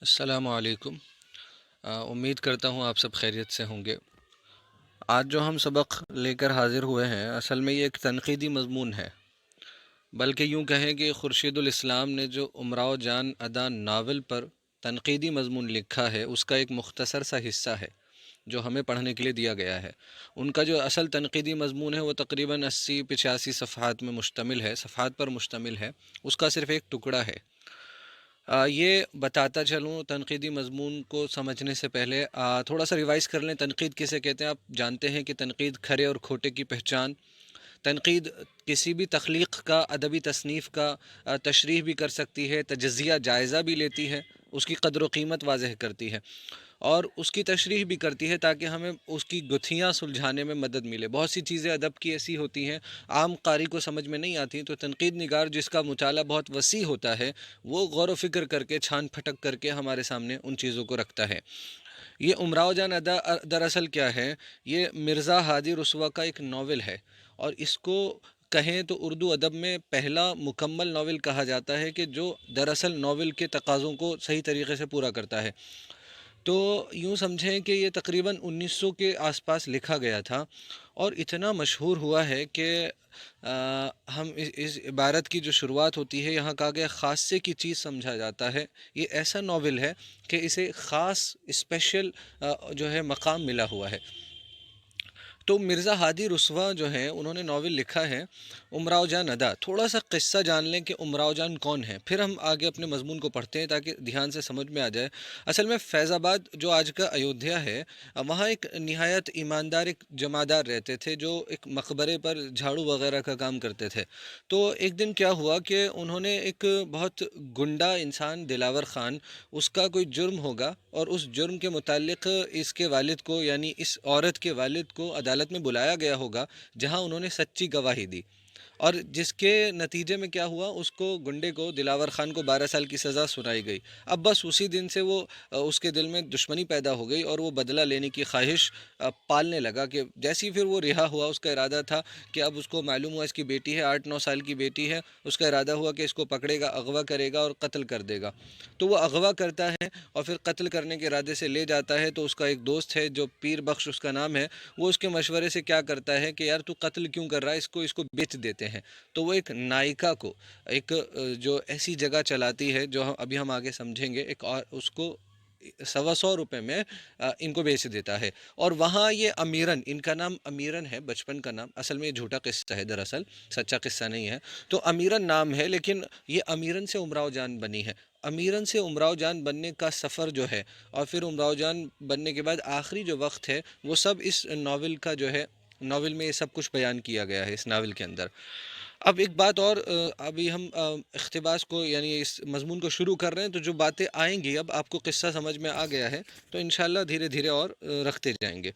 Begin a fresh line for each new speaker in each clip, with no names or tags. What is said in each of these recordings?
السلام علیکم۔ امید کرتا ہوں آپ سب خیریت سے ہوں گے۔ آج جو ہم سبق لے کر حاضر ہوئے ہیں اصل میں یہ ایک تنقیدی مضمون ہے، بلکہ یوں کہیں کہ خورشید الاسلام نے جو امراؤ جان ادا ناول پر تنقیدی مضمون لکھا ہے اس کا ایک مختصر سا حصہ ہے جو ہمیں پڑھنے کے لیے دیا گیا ہے۔ ان کا جو اصل تنقیدی مضمون ہے وہ تقریباً 80-85 صفحات میں مشتمل ہے، صفحات پر مشتمل ہے، اس کا صرف ایک ٹکڑا ہے۔ یہ بتاتا چلوں تنقیدی مضمون کو سمجھنے سے پہلے تھوڑا سا ریوائز کر لیں تنقید کسے کہتے ہیں۔ آپ جانتے ہیں کہ تنقید کھرے اور کھوٹے کی پہچان، تنقید کسی بھی تخلیق کا، ادبی تصنیف کا تشریح بھی کر سکتی ہے، تجزیہ جائزہ بھی لیتی ہے، اس کی قدر و قیمت واضح کرتی ہے اور اس کی تشریح بھی کرتی ہے تاکہ ہمیں اس کی گتھیاں سلجھانے میں مدد ملے۔ بہت سی چیزیں ادب کی ایسی ہوتی ہیں عام قاری کو سمجھ میں نہیں آتی، تو تنقید نگار جس کا مطالعہ بہت وسیع ہوتا ہے وہ غور و فکر کر کے چھان پھٹک کر کے ہمارے سامنے ان چیزوں کو رکھتا ہے۔ یہ امراؤ جان ادا دراصل کیا ہے؟ یہ مرزا ہادی رسوا کا ایک ناول ہے، اور اس کو کہیں تو اردو ادب میں پہلا مکمل ناول کہا جاتا ہے کہ جو دراصل ناول کے تقاضوں کو صحیح طریقے سے پورا کرتا ہے۔ تو یوں سمجھیں کہ یہ تقریباً 1900 کے آس پاس لکھا گیا تھا اور اتنا مشہور ہوا ہے کہ ہم اس عبارت کی جو شروعات ہوتی ہے، یہاں کہا گیا خاصے کی چیز سمجھا جاتا ہے۔ یہ ایسا ناول ہے کہ اسے خاص اسپیشل جو ہے مقام ملا ہوا ہے۔ تو مرزا ہادی رسوا جو ہیں انہوں نے ناول لکھا ہے امراؤ جان ادا۔ تھوڑا سا قصہ جان لیں کہ امراؤ جان کون ہے، پھر ہم آگے اپنے مضمون کو پڑھتے ہیں تاکہ دھیان سے سمجھ میں آ جائے۔ اصل میں فیض آباد جو آج کا ایودھیا ہے، وہاں ایک نہایت ایماندار ایک جمعدار رہتے تھے جو ایک مقبرے پر جھاڑو وغیرہ کا کام کرتے تھے۔ تو ایک دن کیا ہوا کہ انہوں نے ایک بہت گنڈا انسان دلاور خان، اس کا کوئی جرم ہوگا اور اس جرم کے متعلق اس کے والد کو، یعنی اس عورت کے والد کو عدالت میں بلایا گیا ہوگا، جہاں انہوں نے سچی گواہی دی، اور جس کے نتیجے میں کیا ہوا، اس کو گنڈے کو دلاور خان کو 12 سال کی سزا سنائی گئی۔ اب بس اسی دن سے وہ اس کے دل میں دشمنی پیدا ہو گئی اور وہ بدلہ لینے کی خواہش پالنے لگا کہ جیسی پھر وہ رہا ہوا، اس کا ارادہ تھا کہ اب اس کو معلوم ہوا اس کی بیٹی ہے، 8-9 سال کی بیٹی ہے، اس کا ارادہ ہوا کہ اس کو پکڑے گا، اغوا کرے گا اور قتل کر دے گا۔ تو وہ اغوا کرتا ہے اور پھر قتل کرنے کے ارادے سے لے جاتا ہے، تو اس کا ایک دوست ہے جو پیر بخش اس کا نام ہے، وہ اس کے مشورے سے کیا کرتا ہے کہ یار تو قتل کیوں کر رہا ہے، اس کو بیچ دیتے ہیں۔ تو وہ ایک نائکا کو، ایک جو ایسی جگہ چلاتی ہے جو ابھی ہم آگے سمجھیں گے، ایک اور اس کو 125 روپے میں ان کو بیچ دیتا ہے۔ اور وہاں یہ امیرن، ان کا نام امیرن ہے، بچپن کا نام، اصل میں یہ جھوٹا قصہ ہے، دراصل سچا قصہ نہیں ہے۔ تو امیرن نام ہے، لیکن یہ امیرن سے امراؤ جان بنی ہے۔ امیرن سے امراؤ جان بننے کا سفر جو ہے، اور پھر امراؤ جان بننے کے بعد آخری جو وقت ہے، وہ سب اس ناول کا جو ہے، ناول میں یہ سب کچھ بیان کیا گیا ہے اس ناول کے اندر۔ اب ایک بات اور، ابھی ہم اقتباس کو یعنی اس مضمون کو شروع کر رہے ہیں، تو جو باتیں آئیں گی اب آپ کو قصہ سمجھ میں آ گیا ہے تو انشاءاللہ دھیرے دھیرے اور رکھتے جائیں گے۔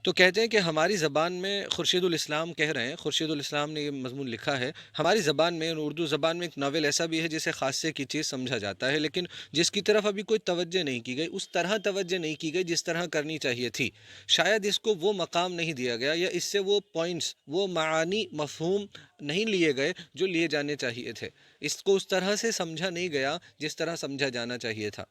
تو کہتے ہیں کہ ہماری زبان میں، خورشید الاسلام کہہ رہے ہیں، خورشید الاسلام نے یہ مضمون لکھا ہے، ہماری زبان میں، اردو زبان میں ایک ناول ایسا بھی ہے جسے خاصے کی چیز سمجھا جاتا ہے، لیکن جس کی طرف ابھی کوئی توجہ نہیں کی گئی، اس طرح توجہ نہیں کی گئی جس طرح کرنی چاہیے تھی۔ شاید اس کو وہ مقام نہیں دیا گیا، یا اس سے وہ پوائنٹس، وہ معانی، مفہوم نہیں لیے گئے جو لیے جانے چاہیے تھے۔ اس کو اس طرح سے سمجھا نہیں گیا جس طرح سمجھا جانا چاہیے تھا۔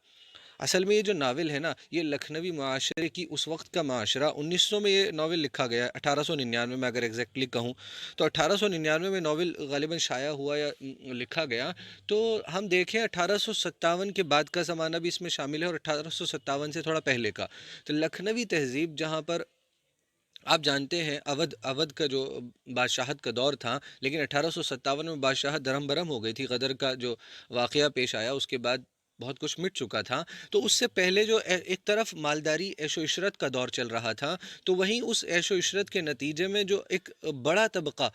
اصل میں یہ جو ناول ہے نا، یہ لکھنوی معاشرے کی اس وقت کا معاشرہ، 1900 میں یہ ناول لکھا گیا ہے، 1899 میں اگر ایگزیکٹلی کہوں تو 1899 میں ناول غالباً شائع ہوا یا لکھا گیا۔ تو ہم دیکھیں 1857 کے بعد کا زمانہ بھی اس میں شامل ہے اور 1857 سے تھوڑا پہلے کا۔ تو لکھنوی تہذیب جہاں پر آپ جانتے ہیں اودھ کا جو بادشاہت کا دور تھا، لیکن 1857 میں بادشاہت درہم برہم ہو گئی تھی، غدر کا جو واقعہ پیش آیا اس کے بعد بہت کچھ مٹ چکا تھا۔ تو اس سے پہلے جو ایک طرف مالداری، عیش و عشرت کا دور چل رہا تھا، تو وہیں اس عیش و عشرت کے نتیجے میں جو ایک بڑا طبقہ،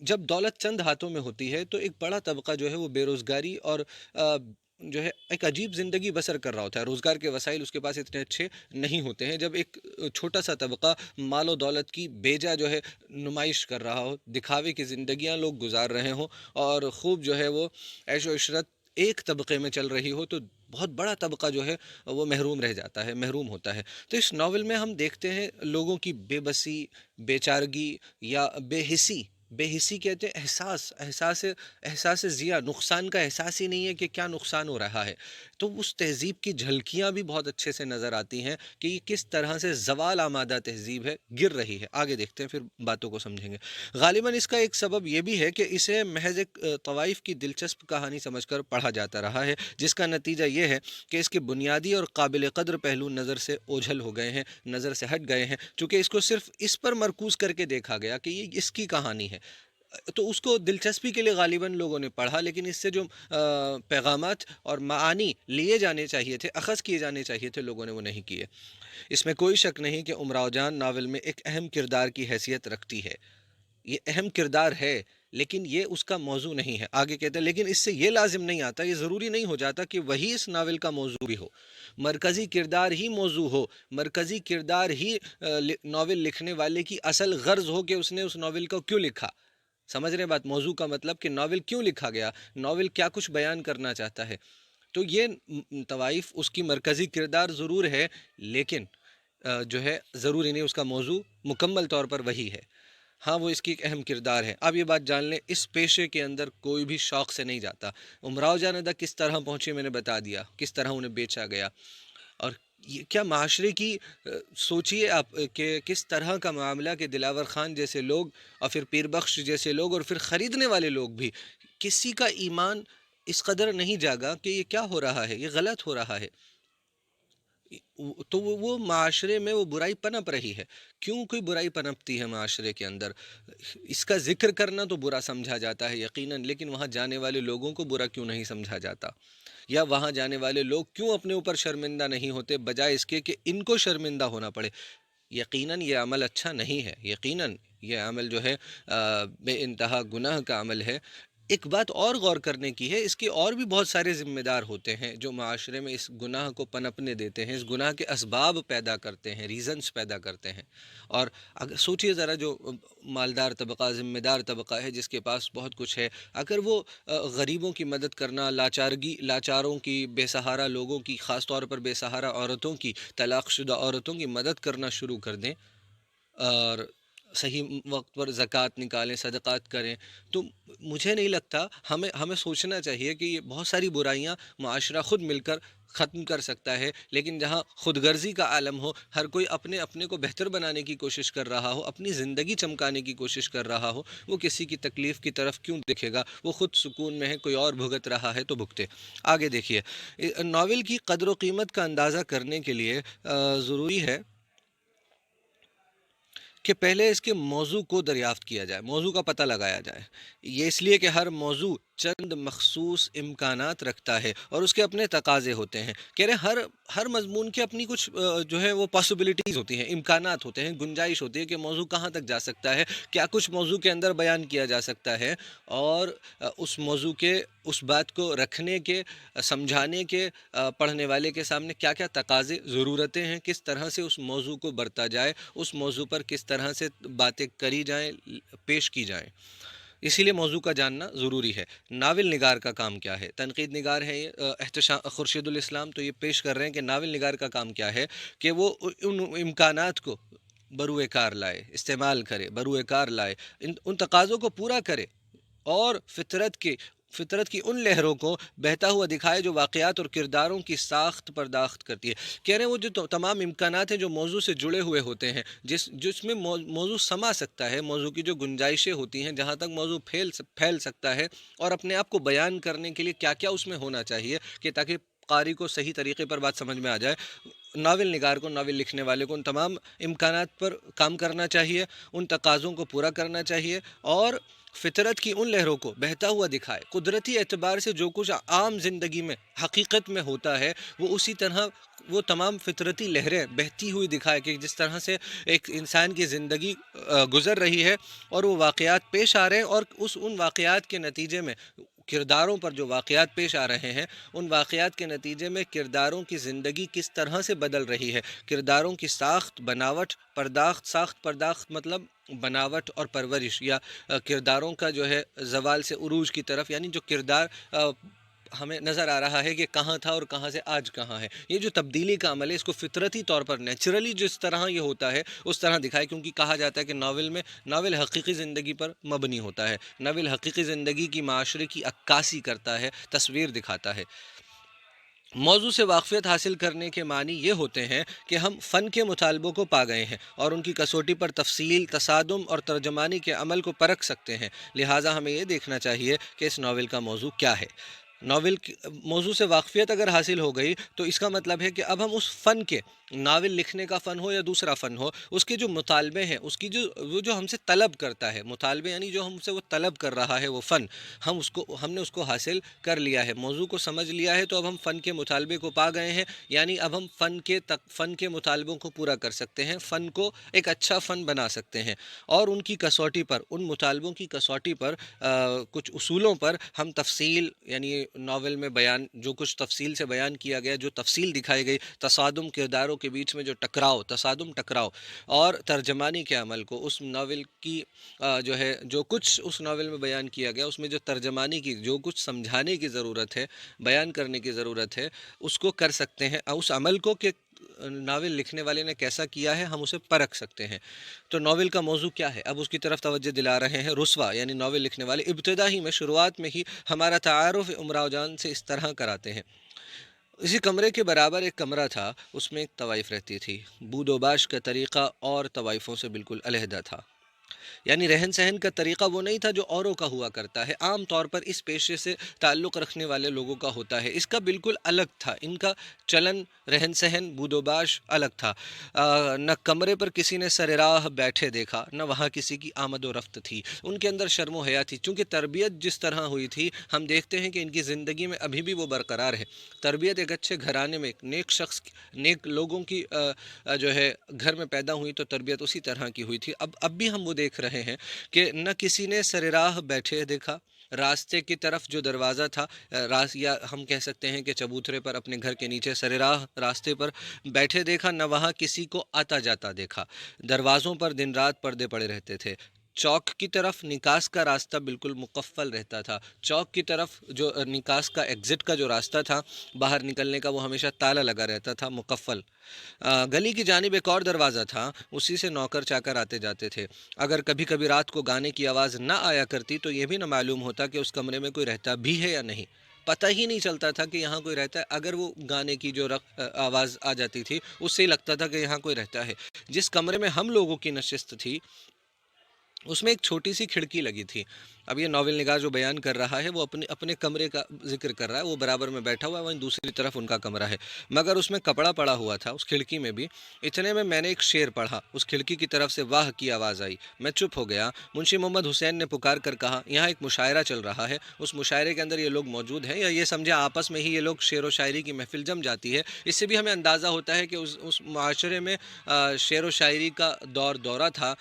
جب دولت چند ہاتھوں میں ہوتی ہے تو ایک بڑا طبقہ جو ہے وہ بے روزگاری اور جو ہے ایک عجیب زندگی بسر کر رہا ہوتا ہے۔ روزگار کے وسائل اس کے پاس اتنے اچھے نہیں ہوتے ہیں، جب ایک چھوٹا سا طبقہ مال و دولت کی بیجا جو ہے نمائش کر رہا ہو، دکھاوے کی زندگیاں لوگ گزار رہے ہوں، اور خوب جو ہے وہ عیش و عشرت ایک طبقے میں چل رہی ہو، تو بہت بڑا طبقہ جو ہے وہ محروم رہ جاتا ہے، محروم ہوتا ہے۔ تو اس ناول میں ہم دیکھتے ہیں لوگوں کی بے بسی، بے چارگی یا بے حسی بے حسی کہتے ہیں احساس ضیا، نقصان کا احساس ہی نہیں ہے کہ کیا نقصان ہو رہا ہے۔ تو اس تہذیب کی جھلکیاں بھی بہت اچھے سے نظر آتی ہیں کہ یہ کس طرح سے زوال آمادہ تہذیب ہے، گر رہی ہے۔ آگے دیکھتے ہیں، پھر باتوں کو سمجھیں گے۔ غالباً اس کا ایک سبب یہ بھی ہے کہ اسے محض ایک طوائف کی دلچسپ کہانی سمجھ کر پڑھا جاتا رہا ہے، جس کا نتیجہ یہ ہے کہ اس کے بنیادی اور قابل قدر پہلو نظر سے اوجھل ہو گئے ہیں، نظر سے ہٹ گئے ہیں، چونکہ اس کو صرف اس پر مرکوز کر کے دیکھا گیا کہ یہ اس کی کہانی ہے، تو اس کو دلچسپی کے لیے غالباً لوگوں نے پڑھا، لیکن اس سے جو پیغامات اور معانی لیے جانے چاہیے تھے، اخذ کیے جانے چاہیے تھے، لوگوں نے وہ نہیں کیے۔ اس میں کوئی شک نہیں کہ امراؤ جان ناول میں ایک اہم کردار کی حیثیت رکھتی ہے، یہ اہم کردار ہے، لیکن یہ اس کا موضوع نہیں ہے۔ آگے کہتے ہیں لیکن اس سے یہ لازم نہیں آتا، یہ ضروری نہیں ہو جاتا کہ وہی اس ناول کا موضوع بھی ہو، مرکزی کردار ہی موضوع ہو، مرکزی کردار ہی ناول لکھنے والے کی اصل غرض ہو کہ اس نے اس ناول کو کیوں لکھا۔ سمجھ رہے بات؟ موضوع کا مطلب کہ ناول کیوں لکھا گیا، ناول کیا کچھ بیان کرنا چاہتا ہے۔ تو یہ طوائف اس کی مرکزی کردار ضرور ہے، لیکن جو ہے ضروری نہیں اس کا موضوع مکمل طور پر وہی ہے۔ ہاں وہ اس کی ایک اہم کردار ہے۔ اب یہ بات جان لیں، اس پیشے کے اندر کوئی بھی شوق سے نہیں جاتا۔ امراؤ جان ادا کس طرح پہنچے میں نے بتا دیا، کس طرح انہیں بیچا گیا، اور یہ کیا معاشرے کی سوچئے آپ کہ کس طرح کا معاملہ کہ دلاور خان جیسے لوگ اور پھر پیر بخش جیسے لوگ اور پھر خریدنے والے لوگ بھی، کسی کا ایمان اس قدر نہیں جاگا کہ یہ کیا ہو رہا ہے، یہ غلط ہو رہا ہے۔ تو وہ معاشرے میں وہ برائی پنپ رہی ہے۔ کیوں کوئی برائی پنپتی ہے معاشرے کے اندر؟ اس کا ذکر کرنا تو برا سمجھا جاتا ہے یقیناً، لیکن وہاں جانے والے لوگوں کو برا کیوں نہیں سمجھا جاتا؟ یا وہاں جانے والے لوگ کیوں اپنے اوپر شرمندہ نہیں ہوتے، بجائے اس کے کہ ان کو شرمندہ ہونا پڑے؟ یقیناً یہ عمل اچھا نہیں ہے، یقیناً یہ عمل جو ہے بے انتہا گناہ کا عمل ہے۔ ایک بات اور غور کرنے کی ہے، اس کے اور بھی بہت سارے ذمہ دار ہوتے ہیں جو معاشرے میں اس گناہ کو پنپنے دیتے ہیں، اس گناہ کے اسباب پیدا کرتے ہیں، ریزنز پیدا کرتے ہیں۔ اور اگر سوچئے ذرا، جو مالدار طبقہ، ذمہ دار طبقہ ہے جس کے پاس بہت کچھ ہے، اگر وہ غریبوں کی مدد کرنا، لاچاروں کی، بے سہارا لوگوں کی، خاص طور پر بے سہارا عورتوں کی، طلاق شدہ عورتوں کی مدد کرنا شروع کر دیں، اور صحیح وقت پر زکوٰۃ نکالیں، صدقات کریں، تو مجھے نہیں لگتا، ہمیں سوچنا چاہیے کہ یہ بہت ساری برائیاں معاشرہ خود مل کر ختم کر سکتا ہے، لیکن جہاں خود غرضی کا عالم ہو، ہر کوئی اپنے کو بہتر بنانے کی کوشش کر رہا ہو، اپنی زندگی چمکانے کی کوشش کر رہا ہو، وہ کسی کی تکلیف کی طرف کیوں دیکھے گا؟ وہ خود سکون میں ہے، کوئی اور بھگت رہا ہے تو بھگتے۔ آگے دیکھیے، ناول کی قدر و قیمت کا اندازہ کرنے کے لیے ضروری ہے کہ پہلے اس کے موضوع کو دریافت کیا جائے، موضوع کا پتہ لگایا جائے۔ یہ اس لیے کہ ہر موضوع چند مخصوص امکانات رکھتا ہے اور اس کے اپنے تقاضے ہوتے ہیں۔ کہہ رہے ہر مضمون کے اپنی کچھ جو ہے وہ پاسبلٹیز ہوتی ہیں، امکانات ہوتے ہیں، گنجائش ہوتی ہے کہ موضوع کہاں تک جا سکتا ہے، کیا کچھ موضوع کے اندر بیان کیا جا سکتا ہے، اور اس موضوع کے، اس بات کو رکھنے کے، سمجھانے کے، پڑھنے والے کے سامنے کیا کیا تقاضے، ضرورتیں ہیں، کس طرح سے اس موضوع کو برتا جائے، اس موضوع پر کس طرح سے باتیں کری جائیں، پیش کی جائیں۔ اسی لیے موضوع کا جاننا ضروری ہے۔ ناول نگار کا کام کیا ہے؟ تنقید نگار ہے یہ خورشید الاسلام، تو یہ پیش کر رہے ہیں کہ ناول نگار کا کام کیا ہے کہ وہ ان امکانات کو بروئے کار لائے، استعمال کرے، بروئے کار لائے، ان تقاضوں کو پورا کرے، اور فطرت کی ان لہروں کو بہتا ہوا دکھائے جو واقعات اور کرداروں کی ساخت پرداخت کرتی ہے۔ کہہ رہے ہیں وہ جو تمام امکانات ہیں جو موضوع سے جڑے ہوئے ہوتے ہیں، جس میں موضوع سما سکتا ہے، موضوع کی جو گنجائشیں ہوتی ہیں، جہاں تک موضوع پھیل سکتا ہے، اور اپنے آپ کو بیان کرنے کے لیے کیا کیا اس میں ہونا چاہیے کہ تاکہ قاری کو صحیح طریقے پر بات سمجھ میں آ جائے۔ ناول نگار کو، ناول لکھنے والے کو ان تمام امکانات پر کام کرنا چاہیے، ان تقاضوں کو پورا کرنا چاہیے، اور فطرت کی ان لہروں کو بہتا ہوا دکھائے۔ قدرتی اعتبار سے جو کچھ عام زندگی میں حقیقت میں ہوتا ہے، وہ اسی طرح وہ تمام فطرتی لہریں بہتی ہوئی دکھائے کہ جس طرح سے ایک انسان کی زندگی گزر رہی ہے، اور وہ واقعات پیش آ رہے ہیں، اور ان واقعات کے نتیجے میں کرداروں پر جو واقعات پیش آ رہے ہیں، ان واقعات کے نتیجے میں کرداروں کی زندگی کس طرح سے بدل رہی ہے، کرداروں کی ساخت، بناوٹ، پرداخت مطلب بناوٹ اور پرورش، یا کرداروں کا جو ہے زوال سے عروج کی طرف، یعنی جو کردار ہمیں نظر آ رہا ہے کہ کہاں تھا اور کہاں سے آج کہاں ہے۔ یہ جو تبدیلی کا عمل ہے اس کو فطرتی طور پر نیچرلی جس طرح یہ ہوتا ہے اس طرح دکھائے، کیونکہ کہا جاتا ہے کہ ناول حقیقی زندگی پر مبنی ہوتا ہے، ناول حقیقی زندگی کی معاشرے کی عکاسی کرتا ہے، تصویر دکھاتا ہے۔ موضوع سے واقفیت حاصل کرنے کے معنی یہ ہوتے ہیں کہ ہم فن کے مطالبوں کو پا گئے ہیں اور ان کی کسوٹی پر تفصیل، تصادم اور ترجمانی کے عمل کو پرکھ سکتے ہیں۔ لہٰذا ہمیں یہ دیکھنا چاہیے کہ اس ناول کا موضوع کیا ہے۔ ناول موضوع سے واقفیت اگر حاصل ہو گئی تو اس کا مطلب ہے کہ اب ہم اس فن کے، ناول لکھنے کا فن ہو یا دوسرا فن ہو، اس کے جو مطالبے ہیں، اس کی وہ جو ہم سے طلب کرتا ہے، مطالبے یعنی جو ہم سے وہ طلب کر رہا ہے وہ فن، ہم نے اس کو حاصل کر لیا ہے، موضوع کو سمجھ لیا ہے، تو اب ہم فن کے مطالبے کو پا گئے ہیں، یعنی اب ہم فن کے مطالبوں کو پورا کر سکتے ہیں، فن کو ایک اچھا فن بنا سکتے ہیں، اور ان کی کسوٹی پر، ان مطالبوں کی کسوٹی پر کچھ اصولوں پر ہم تفصیل، یعنی ناول میں جو کچھ تفصیل سے بیان کیا گیا، جو تفصیل دکھائی گئی، تصادم کرداروں کے بیچ میں جو ٹکراؤ اور ترجمانی کے عمل کو، اس ناول کی جو کچھ اس ناول میں بیان کیا گیا، اس میں جو ترجمانی کی، جو کچھ سمجھانے کی ضرورت ہے، بیان کرنے کی ضرورت ہے، اس کو کر سکتے ہیں، اس عمل کو کہ ناول لکھنے والے نے کیسا کیا ہے ہم اسے پرکھ سکتے ہیں۔ تو ناول کا موضوع کیا ہے، اب اس کی طرف توجہ دلا رہے ہیں رسوا، یعنی ناول لکھنے والے ابتدا ہی میں، شروعات میں ہی ہمارا تعارف امراؤ جان سے اس طرح کراتے ہیں۔ اسی کمرے کے برابر ایک کمرہ تھا، اس میں ایک طوائف رہتی تھی، بود و باش کا طریقہ اور طوائفوں سے بالکل علیحدہ تھا، یعنی رہن سہن کا طریقہ وہ نہیں تھا جو اوروں کا ہوا کرتا ہے، عام طور پر اس پیشے سے تعلق رکھنے والے لوگوں کا ہوتا ہے، اس کا بالکل الگ تھا، ان کا چلن، رہن سہن، بود و باش الگ تھا۔ نہ کمرے پر کسی نے سر راہ بیٹھے دیکھا، نہ وہاں کسی کی آمد و رفت تھی، ان کے اندر شرم و حیا تھی، چونکہ تربیت جس طرح ہوئی تھی، ہم دیکھتے ہیں کہ ان کی زندگی میں ابھی بھی وہ برقرار ہے۔ تربیت ایک اچھے گھرانے میں، ایک نیک شخص، نیک لوگوں کی گھر میں پیدا ہوئی تو تربیت اسی طرح کی ہوئی تھی۔ اب بھی ہم وہ دیکھ رہے ہیں کہ نہ کسی نے سر راہ بیٹھے دیکھا، راستے کی طرف جو دروازہ تھا، یا ہم کہہ سکتے ہیں کہ چبوترے پر اپنے گھر کے نیچے سر راہ راستے پر بیٹھے دیکھا، نہ وہاں کسی کو آتا جاتا دیکھا۔ دروازوں پر دن رات پردے پڑے رہتے تھے۔ چوک کی طرف نکاس کا راستہ بالکل مقفل رہتا تھا، چوک کی طرف جو نکاس کا ایگزٹ کا جو راستہ تھا باہر نکلنے کا، وہ ہمیشہ تالا لگا رہتا تھا، مقفل۔ گلی کی جانب ایک اور دروازہ تھا، اسی سے نوکر چاکر آتے جاتے تھے۔ اگر کبھی کبھی رات کو گانے کی آواز نہ آیا کرتی تو یہ بھی نہ معلوم ہوتا کہ اس کمرے میں کوئی رہتا بھی ہے یا نہیں، پتہ ہی نہیں چلتا تھا کہ یہاں کوئی رہتا ہے۔ اگر وہ گانے کی جو آواز آ جاتی تھی، اس سے ہی لگتا تھا کہ یہاں کوئی رہتا ہے۔ جس کمرے میں ہم لوگوں کی نشست تھی، اس میں ایک چھوٹی سی کھڑکی لگی تھی۔ اب یہ ناول نگار جو بیان کر رہا ہے وہ اپنے کمرے کا ذکر کر رہا ہے، وہ برابر میں بیٹھا ہوا ہے، وہیں دوسری طرف ان کا کمرہ ہے، مگر اس میں کپڑا پڑا ہوا تھا اس کھڑکی میں بھی۔ اتنے میں میں نے ایک شعر پڑھا، اس کھڑکی کی طرف سے واہ کی آواز آئی، میں چپ ہو گیا۔ منشی محمد حسین نے پکار کر کہا، یہاں ایک مشاعرہ چل رہا ہے، اس مشاعرے کے اندر یہ لوگ موجود ہیں، یا یہ سمجھے آپس میں ہی یہ لوگ شعر و شاعری کی محفل جم جاتی ہے۔ اس سے بھی ہمیں اندازہ ہوتا ہے کہ اس معاشرے میں شعر و شاعری کا دورہ تھا،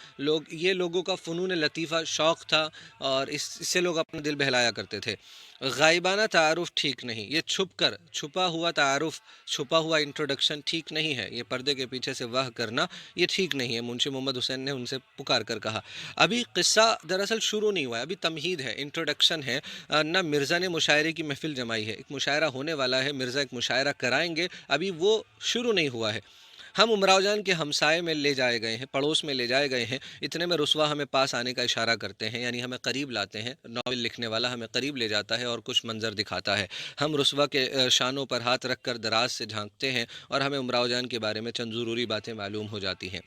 یہ لوگوں کا فنون لطیفہ شوق تھا، اور اس سے لوگ اپنا دل بہلایا کرتے تھے۔ غائبانہ تعارف ٹھیک نہیں، یہ چھپا ہوا تعارف، چھپا ہوا انٹروڈکشن ٹھیک نہیں ہے، یہ پردے کے پیچھے سے واہ کرنا یہ ٹھیک نہیں ہے، منشی محمد حسین نے ان سے پکار کر کہا۔ ابھی قصہ دراصل شروع نہیں ہوا ہے، ابھی تمہید ہے، انٹروڈکشن ہے۔ نہ مرزا نے مشاعرے کی محفل جمائی ہے، ایک مشاعرہ ہونے والا ہے، مرزا ایک مشاعرہ کرائیں گے، ابھی وہ شروع نہیں ہوا ہے۔ ہم امراؤ جان کے ہمسائے میں لے جائے گئے ہیں، پڑوس میں لے جائے گئے ہیں، اتنے میں رسوا ہمیں پاس آنے کا اشارہ کرتے ہیں، یعنی ہمیں قریب لاتے ہیں، ناول لکھنے والا ہمیں قریب لے جاتا ہے اور کچھ منظر دکھاتا ہے۔ ہم رسوا کے شانوں پر ہاتھ رکھ کر دراز سے جھانکتے ہیں اور ہمیں امراؤ جان کے بارے میں چند ضروری باتیں معلوم ہو جاتی ہیں۔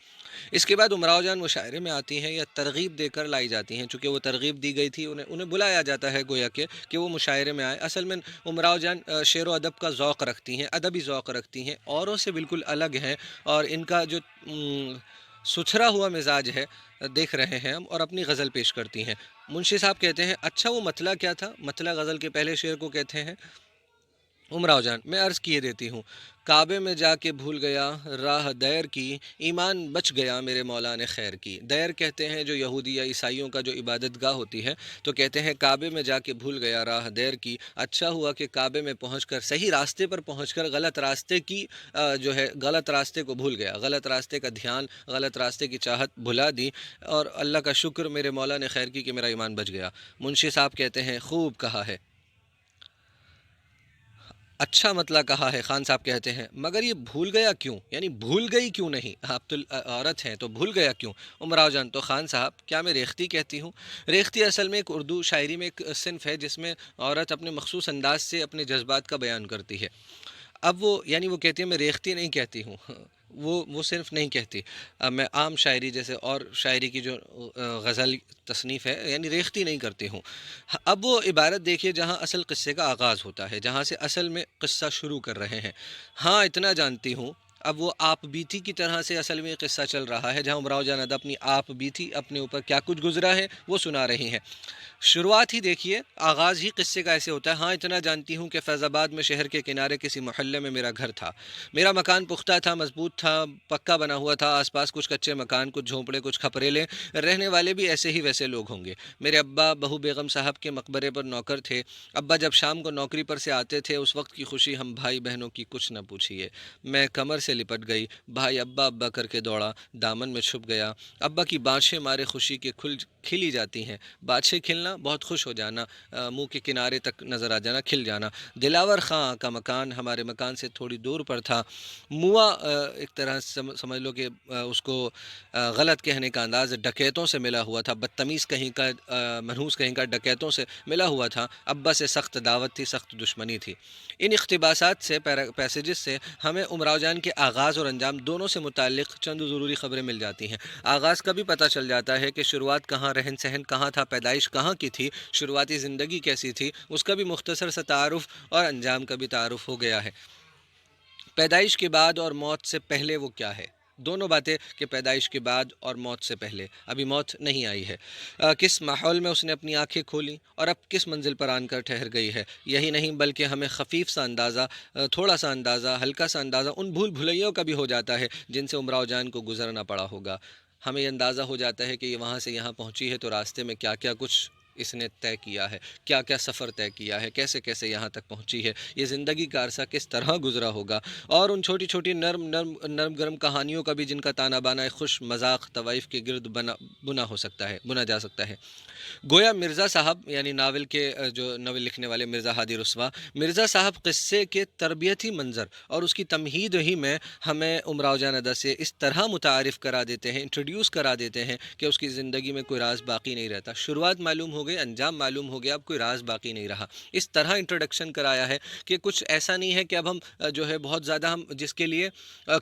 اس کے بعد امراؤ جان مشاعرے میں آتی ہیں یا ترغیب دے کر لائی جاتی ہیں، چونکہ وہ ترغیب دی گئی تھی، انہیں بلایا جاتا ہے گویا کہ وہ مشاعرے میں آئے۔ اصل میں امراؤ جان شعر و ادب کا ذوق رکھتی ہیں، ادبی ذوق رکھتی ہیں، اوروں سے بالکل الگ ہیں، اور ان کا جو ستھرا ہوا مزاج ہے دیکھ رہے ہیں ہم، اور اپنی غزل پیش کرتی ہیں۔ منشی صاحب کہتے ہیں، اچھا وہ مطلع کیا تھا؟ مطلع غزل کے پہلے شعر کو کہتے ہیں امراؤ جان، میں عرض کیے دیتی ہوں، کعبے میں جا کے بھول گیا راہ دیر کی، ایمان بچ گیا میرے مولا نے خیر کی۔ دیر کہتے ہیں جو یہودی یا عیسائیوں کا جو عبادت گاہ ہوتی ہے، تو کہتے ہیں کعبے میں جا کے بھول گیا راہ دیر کی، اچھا ہوا کہ کعبے میں پہنچ کر، صحیح راستے پر پہنچ کر غلط راستے کی غلط راستے کو بھول گیا، غلط راستے کا دھیان، غلط راستے کی چاہت بھلا دی، اور اللہ کا شکر میرے مولا نے خیر کی کہ میرا ایمان بچ گیا۔ منشی صاحب کہتے ہیں خوب کہا ہے، اچھا مطلع کہا ہے، خان صاحب کہتے ہیں، مگر یہ بھول گیا کیوں؟ یعنی بھول گئی کیوں نہیں؟ آپ تو عورت ہیں تو بھول گیا کیوں؟ امراؤ جان: تو خان صاحب کیا میں ریختی کہتی ہوں؟ ریختی اصل میں ایک اردو شاعری میں ایک صنف ہے جس میں عورت اپنے مخصوص انداز سے اپنے جذبات کا بیان کرتی ہے۔ اب وہ یعنی وہ کہتی ہے میں ریختی نہیں کہتی ہوں، وہ صرف نہیں کہتی، اب میں عام شاعری جیسے اور شاعری کی جو غزل تصنیف ہے یعنی ریختی نہیں کرتی ہوں۔ اب وہ عبارت دیکھیے جہاں اصل قصے کا آغاز ہوتا ہے، جہاں سے اصل میں قصہ شروع کر رہے ہیں۔ ہاں اتنا جانتی ہوں، اب وہ آپ بیتی کی طرح سے اصل میں قصہ چل رہا ہے، جہاں امراؤ جان ادا اپنی آپ بیتی اپنے اوپر کیا کچھ گزرا ہے وہ سنا رہی ہیں۔ شروعات ہی دیکھیے، آغاز ہی قصے کا ایسے ہوتا ہے: ہاں اتنا جانتی ہوں کہ فیض آباد میں شہر کے کنارے کسی محلے میں میرا گھر تھا۔ میرا مکان پختہ تھا، مضبوط تھا، پکا بنا ہوا تھا، آس پاس کچھ کچے مکان، کچھ جھونپڑے، کچھ کھپریلے، رہنے والے بھی ایسے ہی ویسے لوگ ہوں گے۔ میرے ابا بہو بیگم صاحب کے مقبرے پر نوکر تھے۔ ابا جب شام کو نوکری پر سے آتے تھے اس وقت کی خوشی ہم بھائی بہنوں کی کچھ نہ پوچھیے۔ میں کمر سے لپٹ گئی، بھائی ابا ابا کر کے دوڑا، دامن میں چھپ گیا۔ ابا کی بانچیں مارے خوشی کے کھلی جاتی ہیں۔ بانچیں کھلنا، بہت خوش ہو جانا، منہ کے کنارے تک نظر آ جانا، کھل جانا۔ دلاور خاں کا مکان ہمارے مکان سے تھوڑی دور پر تھا۔ موا ایک طرح سے سمجھ لو کہ اس کو غلط کہنے کا انداز، ڈکیتوں سے ملا ہوا تھا، بدتمیز کہیں کا، منحوس کہیں کا، ڈکیتوں سے ملا ہوا تھا۔ ابا سے سخت دعوت تھی، سخت دشمنی تھی۔ ان اقتباسات سے، پیسیجز سے ہمیں امراؤ جان کے آغاز اور انجام دونوں سے متعلق چند ضروری خبریں مل جاتی ہیں۔ آغاز کا بھی پتہ چل جاتا ہے کہ شروعات کہاں، رہن سہن کہاں تھا، پیدائش کہاں کی تھی، شروعاتی زندگی کیسی تھی، اس کا بھی مختصر سا تعارف، اور انجام کا بھی تعارف ہو گیا ہے۔ پیدائش کے بعد اور موت سے پہلے وہ کیا ہے؟ دونوں باتیں کہ پیدائش کے بعد اور موت سے پہلے، ابھی موت نہیں آئی ہے، کس ماحول میں اس نے اپنی آنکھیں کھولیں اور اب کس منزل پر آن کر ٹھہر گئی ہے۔ یہی نہیں بلکہ ہمیں خفیف سا اندازہ، تھوڑا سا اندازہ، ہلکا سا اندازہ ان بھول بھلیوں کا بھی ہو جاتا ہے جن سے امراؤ جان کو گزرنا پڑا ہوگا۔ ہمیں یہ اندازہ ہو جاتا ہے کہ یہ وہاں سے یہاں پہنچی ہے تو راستے میں کیا کیا کچھ اس نے طے کیا ہے، کیا کیا سفر طے کیا ہے، کیسے کیسے یہاں تک پہنچی ہے، یہ زندگی کا عرصہ کس طرح گزرا ہوگا، اور ان چھوٹی چھوٹی نرم گرم کہانیوں کا بھی جن کا تانا بانا خوش مذاق طوائف کے گرد بنا جا سکتا ہے۔ گویا مرزا صاحب یعنی ناول کے جو ناول لکھنے والے مرزا ہادی رسوا، مرزا صاحب قصے کے تربیتی منظر اور اس کی تمہید ہی میں ہمیں امراؤ جان ادا سے اس طرح متعارف کرا دیتے ہیں، انٹروڈیوس کرا دیتے ہیں کہ اس کی زندگی میں کوئی راز باقی نہیں رہتا۔ شروعات معلوم ہو گئی، انجام معلوم ہو گیا، اب کوئی راز باقی نہیں رہا۔ اس طرح انٹروڈکشن کرایا ہے کہ کچھ ایسا نہیں ہے کہ اب ہم جو ہے بہت زیادہ ہم جس کے لیے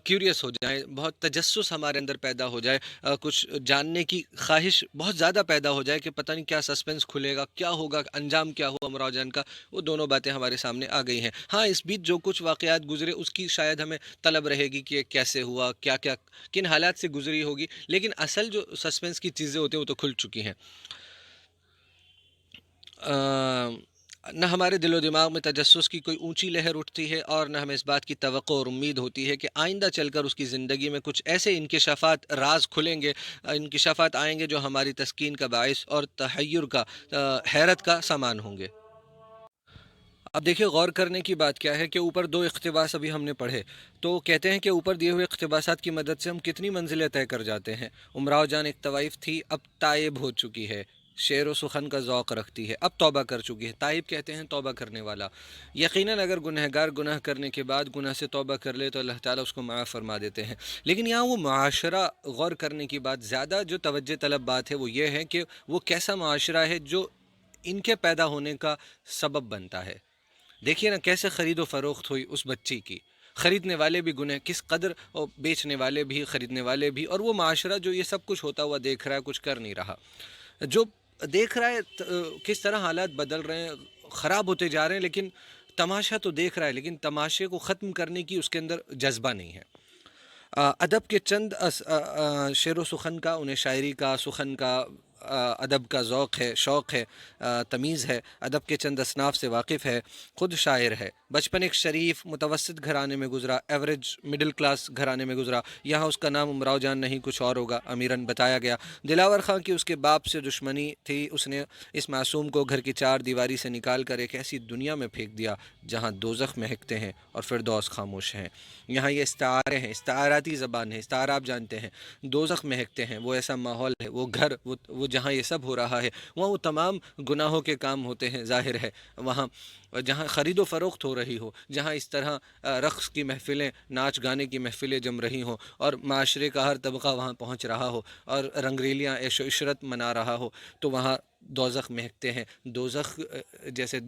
کیوریس ہو جائیں، بہت تجسس ہمارے اندر پیدا ہو جائے، کچھ جاننے کی خواہش بہت زیادہ پیدا ہو جائے کہ پتہ نہیں کیا سسپنس کھلے گا، کیا ہوگا، انجام کیا ہوا امراؤ جان کا، وہ دونوں باتیں ہمارے سامنے آ گئی ہیں۔ ہاں اس بیچ جو کچھ واقعات گزرے اس کی شاید ہمیں طلب رہے گی کہ کیسے ہوا، کیا کیا کن حالات سے گزری ہوگی، لیکن اصل جو سسپنس کی چیزیں ہوتی ہیں وہ تو کھل چکی ہیں۔ نہ ہمارے دل و دماغ میں تجسس کی کوئی اونچی لہر اٹھتی ہے، اور نہ ہمیں اس بات کی توقع اور امید ہوتی ہے کہ آئندہ چل کر اس کی زندگی میں کچھ ایسے انکشافات، راز کھلیں گے، انکشافات آئیں گے جو ہماری تسکین کا باعث اور تحیر کا، حیرت کا سامان ہوں گے۔ اب دیکھیے غور کرنے کی بات کیا ہے کہ اوپر دو اقتباس ابھی ہم نے پڑھے، تو کہتے ہیں کہ اوپر دیے ہوئے اقتباسات کی مدد سے ہم کتنی منزلیں طے کر جاتے ہیں۔ امراؤ جان ایک طوائف تھی، اب تائب ہو چکی ہے، شعر و سخن کا ذوق رکھتی ہے، اب توبہ کر چکی ہے۔ تائب کہتے ہیں توبہ کرنے والا۔ یقیناً اگر گنہگار گناہ کرنے کے بعد گناہ سے توبہ کر لے تو اللہ تعالیٰ اس کو معاف فرما دیتے ہیں، لیکن یہاں وہ معاشرہ غور کرنے کی بات، زیادہ جو توجہ طلب بات ہے وہ یہ ہے کہ وہ کیسا معاشرہ ہے جو ان کے پیدا ہونے کا سبب بنتا ہے۔ دیکھیے نا کیسے خرید و فروخت ہوئی اس بچی کی، خریدنے والے بھی گنہ کس قدر، اور بیچنے والے بھی، خریدنے والے بھی، اور وہ معاشرہ جو یہ سب کچھ ہوتا ہوا دیکھ رہا ہے، کچھ کر نہیں رہا، جو دیکھ رہا ہے کس طرح حالات بدل رہے ہیں، خراب ہوتے جا رہے ہیں، لیکن تماشا تو دیکھ رہا ہے، لیکن تماشے کو ختم کرنے کی اس کے اندر جذبہ نہیں ہے۔ ادب کے چند شعر و سخن کا، انہیں شاعری کا، سخن کا، ادب کا ذوق ہے، شوق ہے، تمیز ہے، ادب کے چند اصناف سے واقف ہے، خود شاعر ہے۔ بچپن ایک شریف متوسط گھرانے میں گزرا، ایوریج مڈل کلاس گھرانے میں گزرا، یہاں اس کا نام امراؤ جان نہیں کچھ اور ہوگا، امیراً بتایا گیا۔ دلاور خاں کی اس کے باپ سے دشمنی تھی، اس نے اس معصوم کو گھر کی چار دیواری سے نکال کر ایک ایسی دنیا میں پھینک دیا جہاں دوزخ مہکتے ہیں اور فردوس خاموش ہیں۔ یہاں یہ استعارے ہیں، استعاراتی زبان ہے، استعارہ آپ جانتے ہیں، دوزخ مہکتے ہیں، وہ ایسا ماحول ہے، وہ گھر، وہ جہاں یہ سب ہو رہا ہے، وہاں وہ تمام گناہوں کے کام ہوتے ہیں، ظاہر ہے وہاں جہاں خرید و فروخت ہو رہی ہو، جہاں اس طرح رقص کی محفلیں، ناچ گانے کی محفلیں جم رہی ہوں، اور معاشرے کا ہر طبقہ وہاں پہنچ رہا ہو اور رنگریلیاں عیش و عشرت منا رہا ہو، تو وہاں دوزخ مہکتے ہیں. دوزخ جیسے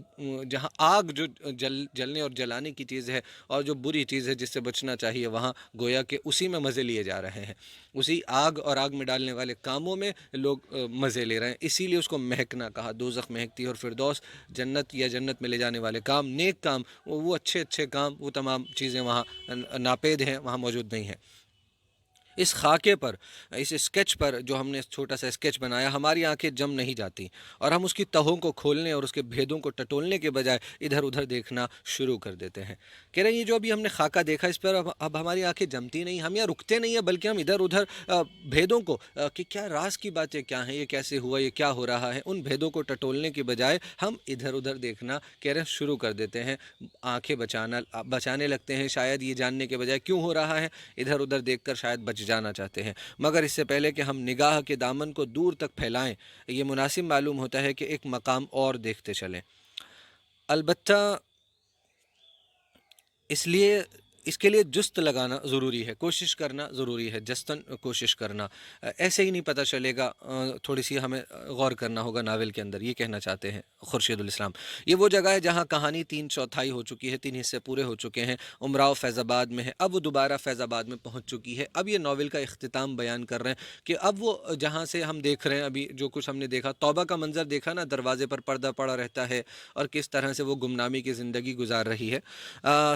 جہاں آگ جو جلنے اور جلانے کی چیز ہے، اور جو بری چیز ہے جس سے بچنا چاہیے، وہاں گویا کہ اسی میں مزے لیے جا رہے ہیں. اسی آگ اور آگ میں ڈالنے والے کاموں میں لوگ مزے لے رہے ہیں. اسی لیے اس کو مہکنا کہا. دوزخ مہکتی ہے، اور فردوس جنت یا جنت میں لے جانے والے کام، نیک کام، وہ اچھے اچھے کام، وہ تمام چیزیں وہاں ناپید ہیں، وہاں موجود نہیں ہیں. اس خاکے پر، اس اسکیچ پر جو ہم نے چھوٹا سا اسکیچ بنایا، ہماری آنکھیں جم نہیں جاتی، اور ہم اس کی تہوں کو کھولنے اور اس کے بھیدوں کو ٹٹولنے کے بجائے ادھر ادھر دیکھنا شروع کر دیتے ہیں. کہہ رہے ہیں یہ جو ابھی ہم نے خاکہ دیکھا، اس پر اب ہماری آنکھیں جمتی نہیں، ہم یہاں رکتے نہیں ہیں، بلکہ ہم ادھر ادھر بھیدوں کو، کہ کیا راز کی باتیں کیا ہیں، یہ کیسے ہوا، یہ کیا ہو رہا ہے، ان بھیدوں کو ٹٹولنے کے بجائے ہم ادھر ادھر دیکھنا، کہہ رہے ہیں، شروع کر دیتے ہیں. آنکھیں بچانے لگتے ہیں، شاید یہ جاننے کے بجائے کیوں ہو رہا ہے، ادھر ادھر دیکھ کر شاید بچ جانا چاہتے ہیں. مگر اس سے پہلے کہ ہم نگاہ کے دامن کو دور تک پھیلائیں، یہ مناسب معلوم ہوتا ہے کہ ایک مقام اور دیکھتے چلیں. البتہ اس لیے، اس کے لیے جست لگانا ضروری ہے، کوشش کرنا ضروری ہے، جستن کوشش کرنا. ایسے ہی نہیں پتہ چلے گا. تھوڑی سی ہمیں غور کرنا ہوگا ناول کے اندر، یہ کہنا چاہتے ہیں خورشید الاسلام. یہ وہ جگہ ہے جہاں کہانی 3/4 ہو چکی ہے، 3 حصے پورے ہو چکے ہیں. امراؤ فیض آباد میں ہے، اب وہ دوبارہ فیض آباد میں پہنچ چکی ہے. اب یہ ناول کا اختتام بیان کر رہے ہیں کہ اب وہ جہاں سے ہم دیکھ رہے ہیں، ابھی جو کچھ ہم نے دیکھا، توبہ کا منظر دیکھا نا، دروازے پر پردہ پڑا رہتا ہے، اور کس طرح سے وہ گمنامی کی زندگی گزار رہی ہے.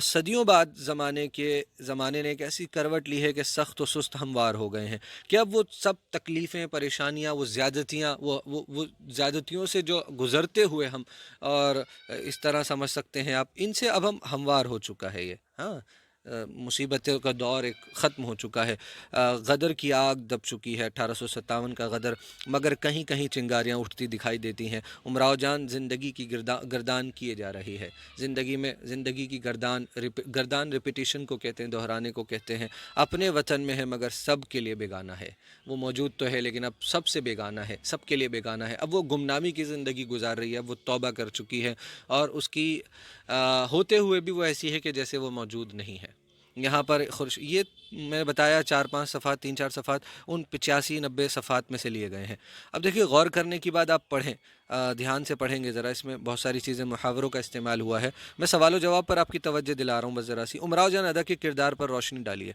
صدیوں بعد زمانے نے ایک ایسی کروٹ لی ہے کہ سخت و سست ہموار ہو گئے ہیں، کہ اب وہ سب تکلیفیں، پریشانیاں، وہ زیادتیاں، وہ زیادتیوں سے جو گزرتے ہوئے ہم، اور اس طرح سمجھ سکتے ہیں آپ، ان سے اب ہم ہموار ہو چکا ہے یہ. ہاں، مصیبتوں کا دور ایک ختم ہو چکا ہے. غدر کی آگ دب چکی ہے، 1857 کا غدر، مگر کہیں کہیں چنگاریاں اٹھتی دکھائی دیتی ہیں. امراؤ جان زندگی کی گردان کیے جا رہی ہے. زندگی کی گردان ریپیٹیشن کو کہتے ہیں، دہرانے کو کہتے ہیں. اپنے وطن میں ہے مگر سب کے لیے بیگانہ ہے. وہ موجود تو ہے لیکن اب سب سے بیگانہ ہے، سب کے لیے بیگانہ ہے. اب وہ گمنامی کی زندگی گزار رہی ہے، اب وہ توبہ کر چکی ہے، اور اس کی ہوتے ہوئے بھی وہ ایسی ہے کہ جیسے وہ موجود نہیں ہے. یہاں پر یہ میں نے بتایا 4-5 صفحات، 3-4 صفحات ان 85-90 صفحات میں سے لیے گئے ہیں. اب دیکھیے، غور کرنے کی بعد آپ پڑھیں، دھیان سے پڑھیں گے ذرا. اس میں بہت ساری چیزیں، محاوروں کا استعمال ہوا ہے. میں سوال و جواب پر آپ کی توجہ دلا رہا ہوں بس ذرا سی. امراؤ جان ادا کے کردار پر روشنی ڈالیے.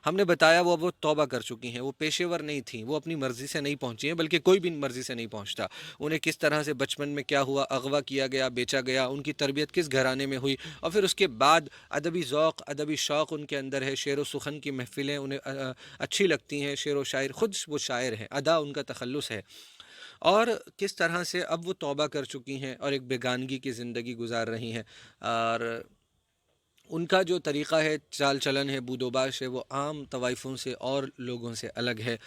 ہم نے بتایا وہ توبہ کر چکی ہیں، وہ پیشے ور نہیں تھیں، وہ اپنی مرضی سے نہیں پہنچی ہیں، بلکہ کوئی بھی مرضی سے نہیں پہنچتا. انہیں کس طرح سے بچپن میں کیا ہوا، اغوا کیا گیا، بیچا گیا، ان کی تربیت کس گھرانے میں ہوئی، اور پھر اس کے بعد ادبی ذوق، ادبی شوق ان کے اندر ہے. شعر و سخن کی محفلیں انہیں اچھی لگتی ہیں. شعر و شاعر، خود وہ شاعر ہیں، ادا ان کا تخلص ہے. اور کس طرح سے اب وہ توبہ کر چکی ہیں اور ایک بیگانگی کی زندگی گزار رہی ہیں. اور ان کا جو طریقہ ہے، چال چلن ہے، بود و باش ہے، وہ عام طوائفوں سے اور لوگوں سے الگ ہے.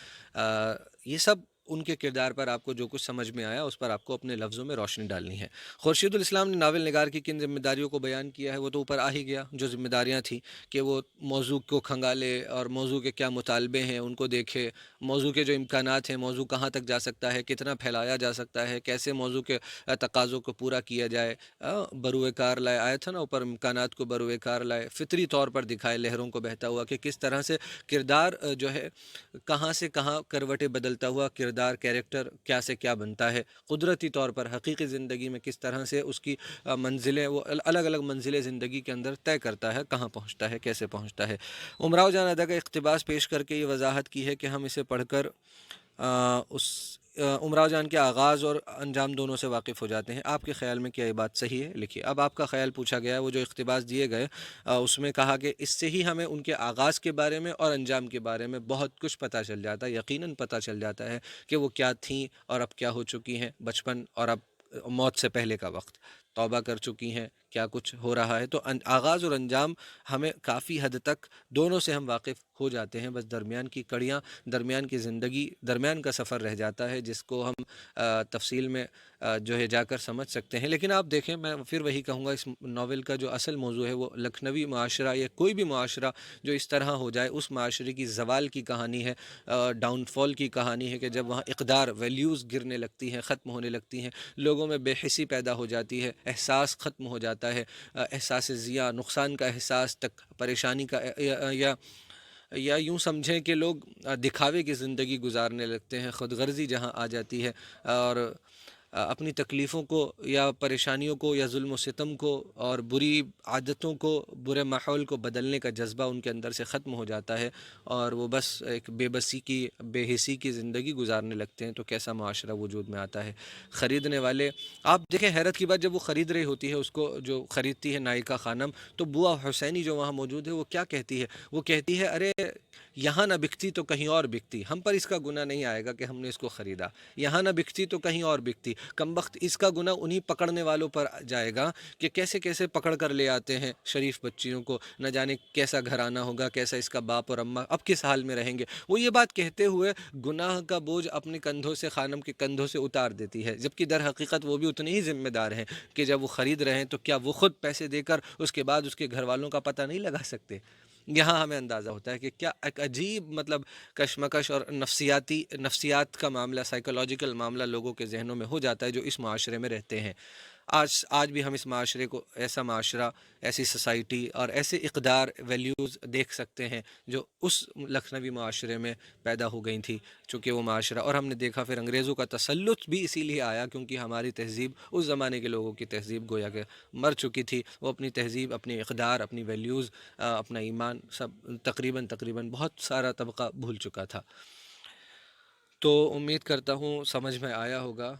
یہ سب ان کے کردار پر آپ کو جو کچھ سمجھ میں آیا، اس پر آپ کو اپنے لفظوں میں روشنی ڈالنی ہے. خورشید الاسلام نے ناول نگار کی کن ذمہ داریوں کو بیان کیا ہے، وہ تو اوپر آ ہی گیا. جو ذمہ داریاں تھیں کہ وہ موضوع کو کھنگالے، اور موضوع کے کیا مطالبے ہیں ان کو دیکھے، موضوع کے جو امکانات ہیں، موضوع کہاں تک جا سکتا ہے، کتنا پھیلایا جا سکتا ہے، کیسے موضوع کے تقاضوں کو پورا کیا جائے. بروئے کار لائے، آیا تھا نا اوپر، امکانات کو بروئے کار لائے، فطری طور پر دکھائے لہروں کو بہتا ہوا، کہ کس طرح سے کردار جو ہے کہاں سے کہاں کروٹیں بدلتا ہوا، کردار، کیریکٹر کیا سے کیا بنتا ہے. قدرتی طور پر حقیقی زندگی میں کس طرح سے اس کی منزلیں، وہ الگ الگ منزلیں زندگی کے اندر طے کرتا ہے، کہاں پہنچتا ہے، کیسے پہنچتا ہے. امراؤ جان ادا کا اقتباس پیش کر کے یہ وضاحت کی ہے کہ ہم اسے پڑھ کر اس امراؤ جان کے آغاز اور انجام دونوں سے واقف ہو جاتے ہیں. آپ کے خیال میں کیا یہ بات صحیح ہے؟ لکھیے. اب آپ کا خیال پوچھا گیا ہے. وہ جو اقتباس دیے گئے، اس میں کہا کہ اس سے ہی ہمیں ان کے آغاز کے بارے میں اور انجام کے بارے میں بہت کچھ پتہ چل جاتا ہے. یقیناً پتہ چل جاتا ہے کہ وہ کیا تھیں اور اب کیا ہو چکی ہیں. بچپن اور اب موت سے پہلے کا وقت، توبہ کر چکی ہیں، کیا کچھ ہو رہا ہے. تو آغاز اور انجام ہمیں کافی حد تک دونوں سے ہم واقف ہو جاتے ہیں. بس درمیان کی کڑیاں، درمیان کی زندگی، درمیان کا سفر رہ جاتا ہے، جس کو ہم تفصیل میں جو ہے جا کر سمجھ سکتے ہیں. لیکن آپ دیکھیں، میں پھر وہی کہوں گا، اس ناول کا جو اصل موضوع ہے وہ لکھنوی معاشرہ یا کوئی بھی معاشرہ جو اس طرح ہو جائے، اس معاشرے کی زوال کی کہانی ہے، ڈاؤن فال کی کہانی ہے، کہ جب وہاں اقدار، ویلیوز گرنے لگتی ہیں، ختم ہونے لگتی ہیں، لوگوں میں بے حسی پیدا ہو جاتی ہے، احساس ختم ہو جاتا جاتا ہے، احساس ضیاع، نقصان کا احساس تک، پریشانی کا یا یوں سمجھیں کہ لوگ دکھاوے کی زندگی گزارنے لگتے ہیں، خود غرضی جہاں آ جاتی ہے، اور اپنی تکلیفوں کو یا پریشانیوں کو یا ظلم و ستم کو اور بری عادتوں کو، برے ماحول کو بدلنے کا جذبہ ان کے اندر سے ختم ہو جاتا ہے، اور وہ بس ایک بے بسی کی، بے حسی کی زندگی گزارنے لگتے ہیں، تو کیسا معاشرہ وجود میں آتا ہے؟ خریدنے والے، آپ دیکھیں حیرت کی بات، جب وہ خرید رہی ہوتی ہے، اس کو جو خریدتی ہے نائکا خانم، تو بوا حسینی جو وہاں موجود ہے وہ کیا کہتی ہے؟ وہ کہتی ہے ارے یہاں نہ بکتی تو کہیں اور بکتی، ہم پر اس کا گناہ نہیں آئے گا کہ ہم نے اس کو خریدا، یہاں نہ بکتی تو کہیں اور بکتی، کم وقت اس کا گناہ انہی پکڑنے والوں پر جائے گا کہ کیسے کیسے پکڑ کر لے آتے ہیں شریف بچیوں کو، نہ جانے کیسا گھرانہ ہوگا، کیسا اس کا باپ اور اماں اب کس حال میں رہیں گے۔ وہ یہ بات کہتے ہوئے گناہ کا بوجھ اپنے کندھوں سے، خانم کے کندھوں سے اتار دیتی ہے، جبکہ در حقیقت وہ بھی اتنے ہی ذمہ دار ہیں کہ جب وہ خرید رہے ہیں تو کیا وہ خود پیسے دے کر اس کے بعد اس کے گھر والوں کا پتہ نہیں لگا سکتے؟ یہاں ہمیں اندازہ ہوتا ہے کہ کیا ایک عجیب مطلب کشمکش اور نفسیات کا معاملہ، سائیکولوجیکل معاملہ لوگوں کے ذہنوں میں ہو جاتا ہے جو اس معاشرے میں رہتے ہیں۔ آج بھی ہم اس معاشرے کو، ایسا معاشرہ، ایسی سوسائٹی اور ایسے اقدار، ویلیوز دیکھ سکتے ہیں جو اس لکھنوی معاشرے میں پیدا ہو گئی تھی، چونکہ وہ معاشرہ، اور ہم نے دیکھا پھر انگریزوں کا تسلط بھی اسی لیے آیا کیونکہ ہماری تہذیب، اس زمانے کے لوگوں کی تہذیب گویا کہ مر چکی تھی، وہ اپنی تہذیب، اپنی اقدار، اپنی ویلیوز، اپنا ایمان، سب تقریباً بہت سارا طبقہ بھول چکا تھا۔ تو امید کرتا ہوں سمجھ میں آیا ہوگا۔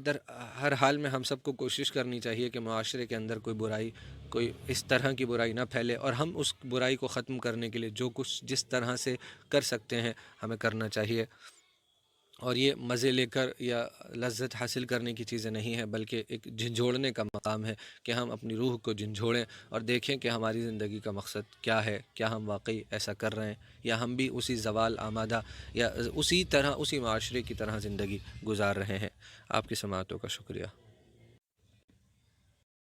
در ہر حال میں ہم سب کو کوشش کرنی چاہیے کہ معاشرے کے اندر کوئی برائی، کوئی اس طرح کی برائی نہ پھیلے، اور ہم اس برائی کو ختم کرنے کے لیے جو کچھ جس طرح سے کر سکتے ہیں ہمیں کرنا چاہیے۔ اور یہ مزے لے کر یا لذت حاصل کرنے کی چیزیں نہیں ہیں، بلکہ ایک جھنجھوڑنے کا مقام ہے کہ ہم اپنی روح کو جھنجھوڑیں اور دیکھیں کہ ہماری زندگی کا مقصد کیا ہے، کیا ہم واقعی ایسا کر رہے ہیں، یا ہم بھی اسی زوال آمادہ یا اسی طرح، اسی معاشرے کی طرح زندگی گزار رہے ہیں۔ آپ کی سماعتوں کا شکریہ۔